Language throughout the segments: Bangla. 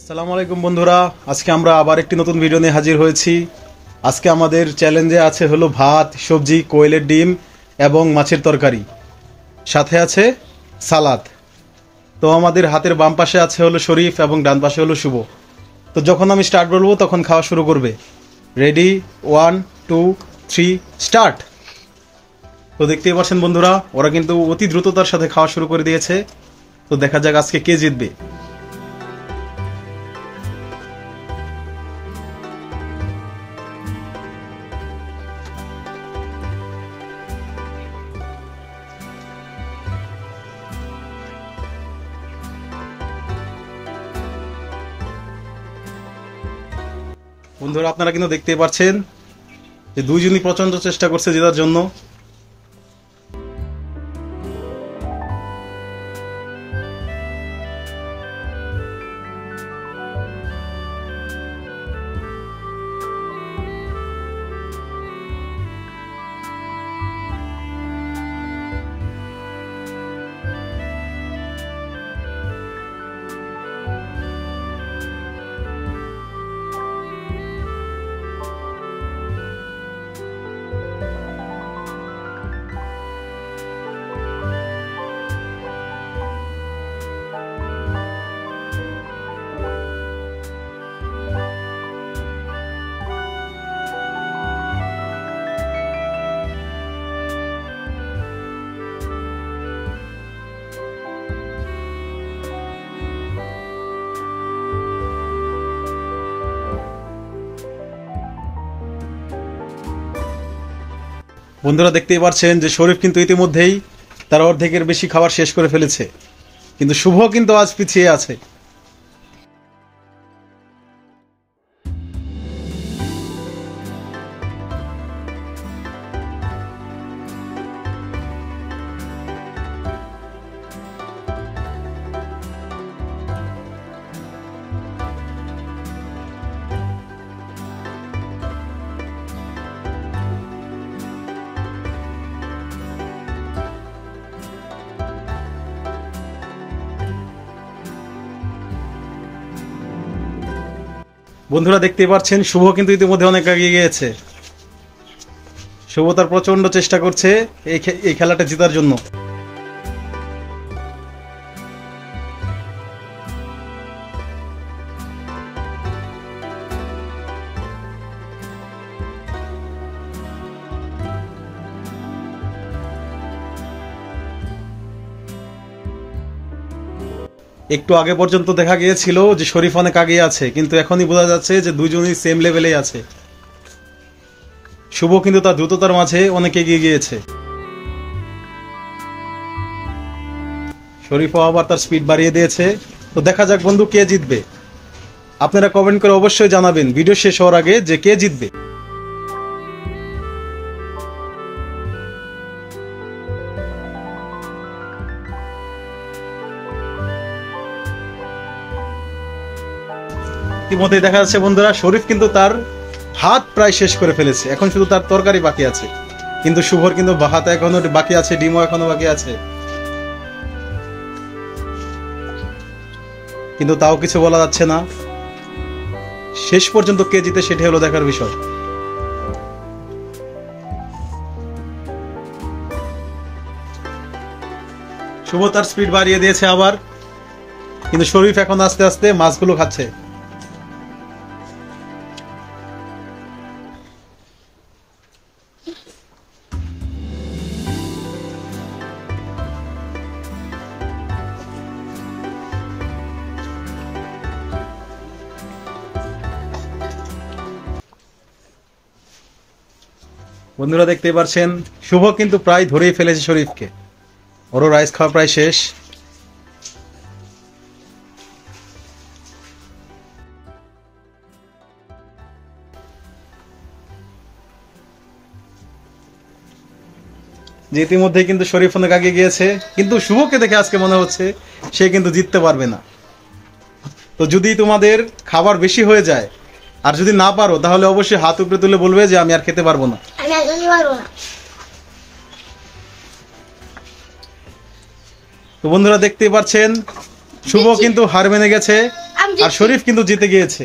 আসসালামু আলাইকুম বন্ধুরা, আজকে আমরা আবার একটি নতুন ভিডিও নিয়ে হাজির হয়েছি। আজকে আমাদের চ্যালেঞ্জে আছে হলো ভাত, সবজি, কোয়েলের ডিম এবং মাছের তরকারি, সাথে আছে সালাদ। তো আমাদের হাতের বাম পাশে আছে হলো শরীফ এবং ডান পাশে হলো শুভ। তো যখন আমি স্টার্ট বলবো তখন খাওয়া শুরু করবে। Ready, 1 2 3 start. তো দেখতেই পাচ্ছেন বন্ধুরা, ওরা কিন্তু অতি দ্রুততার সাথে খাওয়া শুরু করে দিয়েছে। তো দেখা যাক আজকে কে জিতবে। বন্ধুরা আপনারা কিন্তু দেখতেই পাচ্ছেন যে দুইজনই প্রচন্ড চেষ্টা করছে জেতার জন্য। বন্ধুরা দেখতেই পাচ্ছেন যে শরীফ কিন্তু ইতিমধ্যেই তার অর্ধেকের বেশি খাবার শেষ করে ফেলেছে, কিন্তু শুভ কিন্তু আজ পিছিয়ে আছে। বন্ধুরা দেখতেই পাচ্ছেন শুভ কিন্তু ইতিমধ্যে অনেক এগিয়ে গিয়েছে। শুভ তার প্রচন্ড চেষ্টা করছে এই খেলাটা জেতার জন্য। একটু আগে পর্যন্ত দেখা গিয়েছিল যে শরীফ অনেক আগে আছে, কিন্তু এখনই বোঝা যাচ্ছে যে দুইজনই সেম লেভেলেই আছে। শুভ কিন্তু তার দ্রুততার মাঝে অনেক এগিয়ে গিয়েছে। শরীফও আবার তার স্পিড বাড়িয়ে দিয়েছে। তো দেখা যাক বন্ধু কে জিতবে। আপনারা কমেন্ট করে অবশ্যই জানাবেন ভিডিও শেষ হওয়ার আগে যে কে জিতবে। ইতিমধ্যে দেখা যাচ্ছে বন্ধুরা শরীফ কিন্তু তার ভাত প্রায় শেষ করে ফেলেছে, এখন শুধু তার তরকারি বাকি আছে। কিন্তু শুভর কিন্তু ভাত এখনো বাকি আছে, ডিমও এখনো বাকি আছে, কিন্তু তাও কিছু বলা যাচ্ছে না। শেষ পর্যন্ত কে জিতে সেটা হলো দেখার বিষয়। শুভ তার স্পিড বাড়িয়ে দিয়েছে আবার, কিন্তু শরীফ এখন আস্তে আস্তে মাছগুলো খাচ্ছে। বন্ধুরা দেখতে পাচ্ছেন শুভ কিন্তু প্রায় ধরেই ফেলেছে শরীফকে, ওরও রাইস খাওয়া প্রায় শেষ। যে ইতিমধ্যে কিন্তু শরীফ অনেক আগে গিয়েছে, কিন্তু শুভকে দেখে আজকে মনে হচ্ছে সে কিন্তু জিততে পারবে না। তো যদি তোমাদের খাবার বেশি হয়ে যায় আর যদি না পারো তাহলে অবশ্যই হাত উপরে তুলে বলবে যে আমি আর খেতে পারবো না। তো বন্ধুরা দেখতেই পাচ্ছেন শুভ কিন্তু হার মেনে গেছে। আর শরীফ কিন্তু জিতে গিয়েছে।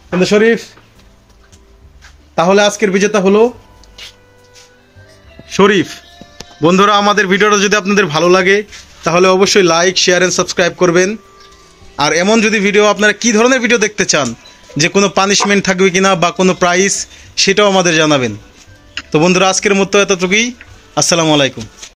কিন্তু শরীফ, তাহলে আজকের বিজেতা হলো শরীফ। বন্ধুরা, আমাদের ভিডিওটা যদি আপনাদের ভালো লাগে তাহলে অবশ্যই লাইক, শেয়ার এন্ড সাবস্ক্রাইব করবেন। আর এমন যদি ভিডিও আপনারা কি ধরনের ভিডিও দেখতে চান, যে কোনো পানিশমেন্ট থাকবে কিনা বা কোনো প্রাইস, সেটাও আমাদের জানাবেন। তো বন্ধুরা, আজকের মতো এতটুকুই। আসসালামু আলাইকুম।